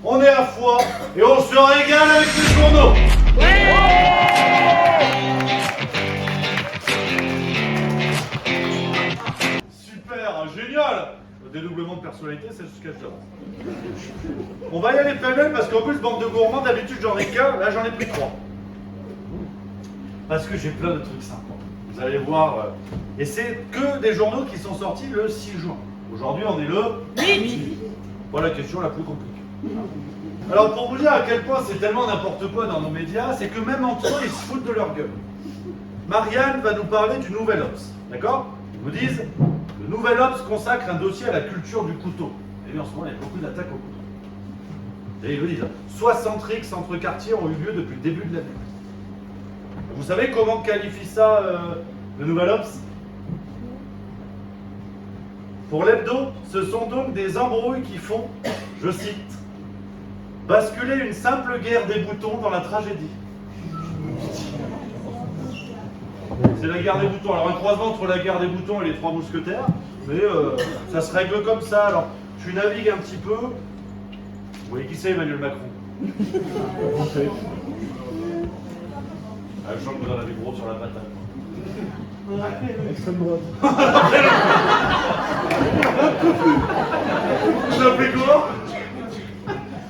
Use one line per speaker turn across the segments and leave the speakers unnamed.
on est à Foix et on se régale avec les journaux. Super, génial. Le dédoublement de personnalité, c'est jusqu'à ça. On va y aller pêle-mêle parce qu'en plus, bande de gourmands, d'habitude j'en ai qu'un, là j'en ai pris 3. Parce que j'ai plein de trucs sympas. Vous allez voir. Et c'est que des journaux qui sont sortis le 6 juin. Aujourd'hui, on est le 8. Voilà la question la plus compliquée. Alors, pour vous dire à quel point c'est tellement n'importe quoi dans nos médias, c'est que même entre eux, ils se foutent de leur gueule. Marianne va nous parler du Nouvel Obs. D'accord? Ils vous disent, le Nouvel Obs consacre un dossier à la culture du couteau. Et en ce moment, il y a beaucoup d'attaques au couteau. Et ils vous disent, 60 rixes entre quartiers ont eu lieu depuis le début de l'année. Vous savez comment qualifie ça le Nouvel Obs? Pour l'hebdo, ce sont donc des embrouilles qui font, je cite, basculer une simple guerre des boutons dans la tragédie. C'est la guerre des boutons. Alors un croisement entre la guerre des boutons et les trois mousquetaires, mais ça se règle comme ça. Alors je navigue un petit peu. Vous voyez qui c'est, Emmanuel Macron? Ah, je sens que vous en avez gros sur la patate.
Extrême droite.
Vous appelez comment?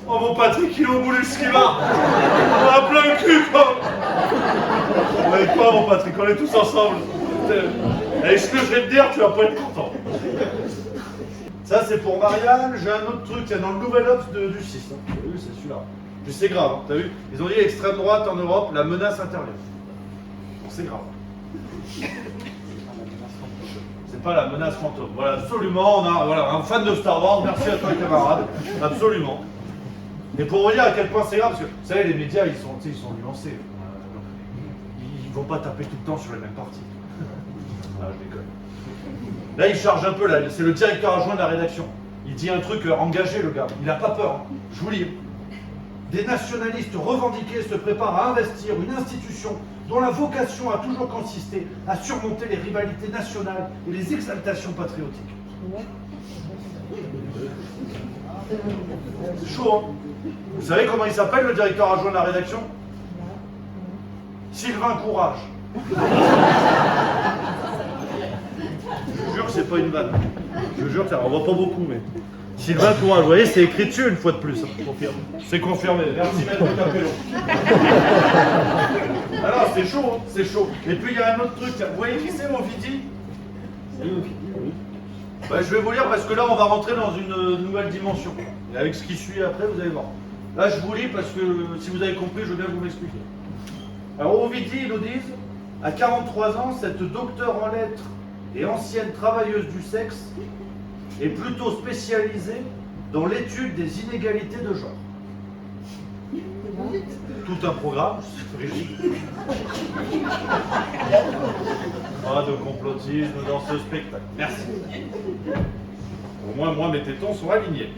Oh mon Patrick, il est au bout du ski va. On a plein le cul quoi. On n'arrive pas mon Patrick, on est tous ensemble. Et ce que je vais te dire, tu vas pas être content. Ça c'est pour Marianne, j'ai un autre truc, c'est dans le Nouvel Obs du 6. Hein. T'as vu, c'est celui-là. C'est grave, hein. T'as vu? Ils ont dit extrême droite en Europe, la menace intérieure. C'est grave. C'est pas la menace fantôme. Voilà, absolument, on a voilà, un fan de Star Wars, merci à toi camarade. Absolument. Et pour vous dire à quel point c'est grave, parce que vous savez, les médias, ils sont nuancés. Ils vont pas taper tout le temps sur les mêmes parties. Ah, je déconne. Là, il charge un peu, là, c'est le directeur adjoint de la rédaction. Il dit un truc engagé, le gars. Il n'a pas peur. Hein. Je vous lis. Des nationalistes revendiqués se préparent à investir une institution dont la vocation a toujours consisté à surmonter les rivalités nationales et les exaltations patriotiques. C'est chaud, hein? Vous savez comment il s'appelle, le directeur adjoint de la rédaction? Sylvain Courage. Je vous jure que c'est pas une vanne. Je vous jure que ça en voit pas beaucoup, mais... Sylvain Courage, vous voyez, c'est écrit dessus une fois de plus. Hein. C'est confirmé. Merci, maître Capello. Alors, c'est chaud, hein, c'est chaud. Et puis, il y a un autre truc. Vous voyez qui c'est, Ovidie? C'est Ovidie, oui. Bah, je vais vous lire parce que là, on va rentrer dans une nouvelle dimension. Et avec ce qui suit après, vous allez voir. Là, je vous lis parce que si vous avez compris, je veux bien vous m'expliquer. Alors, Ovidie, ils nous disent, à 43 ans, cette docteure en lettres et ancienne travailleuse du sexe est plutôt spécialisée dans l'étude des inégalités de genre. Tout un programme, rigide. Pas de complotisme dans ce spectacle. Merci. Au moins, moi, mes tétons sont alignés.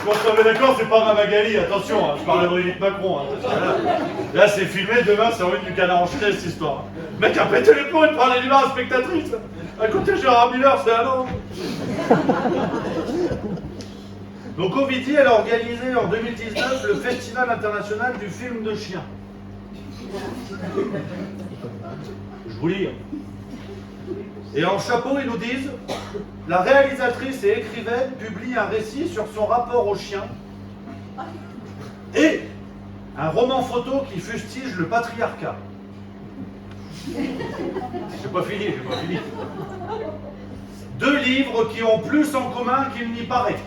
Bon, on est d'accord, c'est pas Mamagali, attention, hein, je parle de Brigitte Macron. Hein, là c'est filmé, demain c'est en une du canard enchaîné cette histoire. Le mec a pété les plombs et parler du bar à spectatrice. À côté Gérard Miller, c'est un an. Donc Ovidie, elle a organisé en 2019 le Festival international du film de chien. Je vous lis. Et en chapeau, ils nous disent, la réalisatrice et écrivaine publie un récit sur son rapport au chien et un roman photo qui fustige le patriarcat. J'ai pas fini. 2 livres qui ont plus en commun qu'il n'y paraît.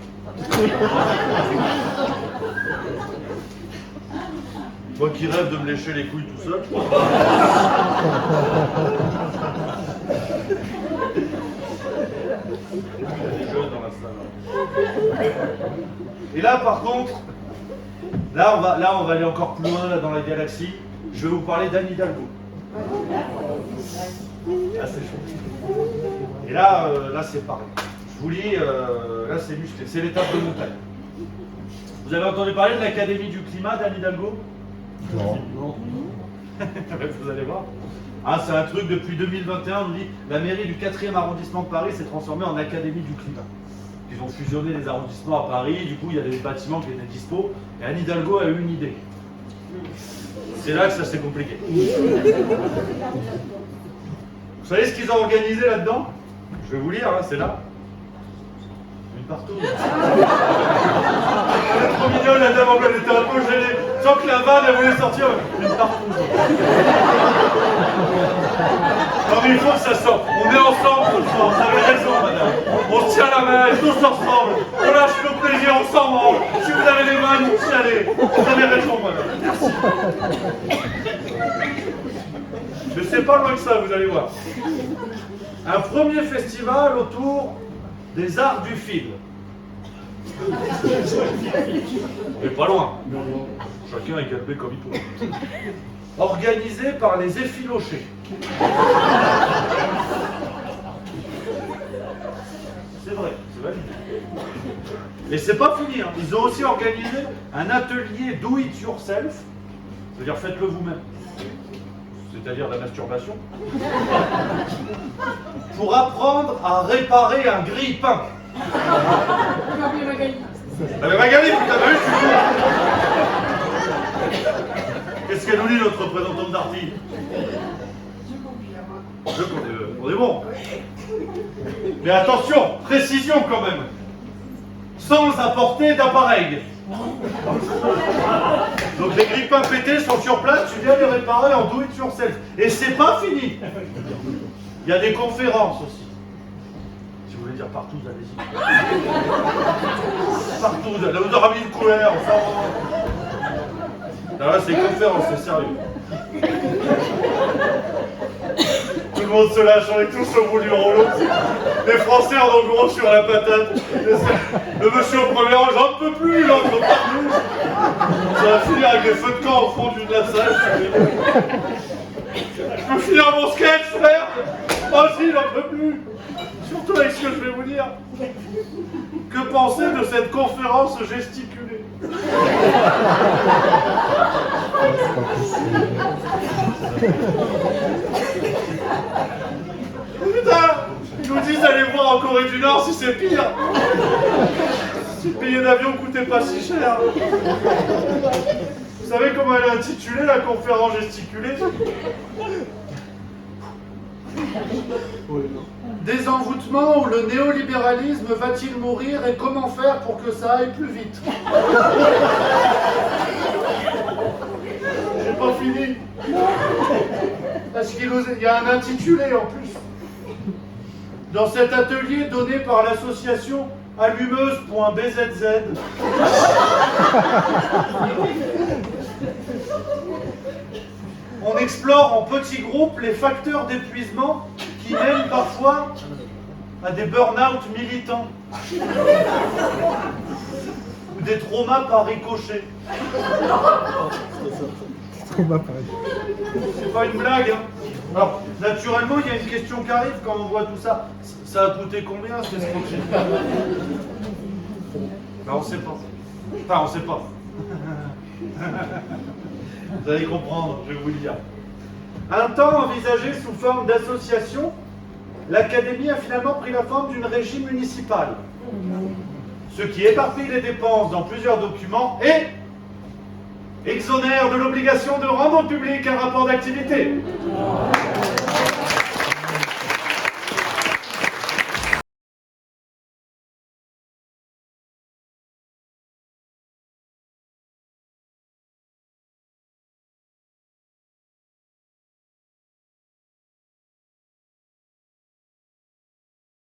Moi qui rêve de me lécher les couilles tout seul. Il y a des jeunes dans la salle. Et là par contre, là on va aller encore plus loin là, dans la galaxie. Je vais vous parler d'Anne Hidalgo. Ah c'est chaud. Et là, là c'est pareil. Je vous lis, là c'est musclé, c'est l'étape de montagne. Vous avez entendu parler de l'Académie du climat d'Anne Hidalgo?
Non.
Vous allez voir. Ah, c'est un truc depuis 2021, on nous dit la mairie du 4e arrondissement de Paris s'est transformée en académie du climat. Ils ont fusionné les arrondissements à Paris, du coup il y a des bâtiments qui étaient dispo, et Anne Hidalgo a eu une idée. C'est là que ça s'est compliqué. Vous savez ce qu'ils ont organisé là-dedans? Je vais vous lire, hein, c'est là. Une partout. Elle est trop mignonne, la dame, elle était un peu gênée. Sans que la vanne, elle voulait sortir. Une partout. Non mais il faut que ça sorte. On est ensemble ce soir, vous avez raison, madame. On se tient la main, tous ensemble. On lâche nos plaisirs ensemble. Si vous avez les mains, vous chialez. Vous avez raison, madame. Merci. Mais c'est pas loin que ça, vous allez voir. Un premier festival autour des arts du film. Mais pas loin. Chacun est calmé comme il peut. Organisé par les effilochés. C'est vrai, c'est validé. Et c'est pas fini, hein. Ils ont aussi organisé un atelier do it yourself, c'est-à-dire faites-le vous-même. C'est-à-dire la masturbation, pour apprendre à réparer un grille-pain. Ah mais Magali, putain, t'as vu, qu'est-ce qu'elle nous dit, notre représentante d'Arty? On est bon. Mais attention, précision quand même. Sans apporter d'appareil. Donc les grippins pétés sont sur place, tu viens les réparer en do it yourself. Et c'est pas fini. Il y a des conférences aussi. Si vous voulez dire partout, allez-y. Partout, là vous aurez mis le couvert, on s'en rend. Là c'est conférence, c'est sérieux. Tout le monde se lâche, on est tous au bout du rouleau. Les Français en ont gros sur la patate. Le monsieur au premier rang, j'en peux plus, il entre partout. Ça va finir avec des feux de camp au fond de la salle. Je peux finir mon sketch, frère. Oh si, j'en peux plus. Surtout avec ce que je vais vous dire. Que penser de cette conférence gesticulée? Putain, ils nous disent d'aller voir en Corée du Nord si c'est pire. Si le billet d'avion coûtait pas si cher. Vous savez comment elle est intitulée, la conférence gesticulée? Désenvoûtement ou le néolibéralisme va-t-il mourir et comment faire pour que ça aille plus vite? J'ai pas fini. Parce qu'il y a un intitulé en plus. Dans cet atelier donné par l'association allumeuse.bzz, on explore en petits groupes les facteurs d'épuisement qui mènent parfois à des burn-out militants ou des traumas par ricochet. C'est pas une blague, hein. Alors, naturellement, il y a une question qui arrive quand on voit tout ça. Ça a coûté combien, cette escroquerie? Ben, on sait pas. Enfin, on sait pas. Vous allez comprendre, je vais vous le dire. Un temps envisagé sous forme d'association, l'académie a finalement pris la forme d'une régie municipale. Ce qui éparpille les dépenses dans plusieurs documents et exonère de l'obligation de rendre au public un rapport d'activité.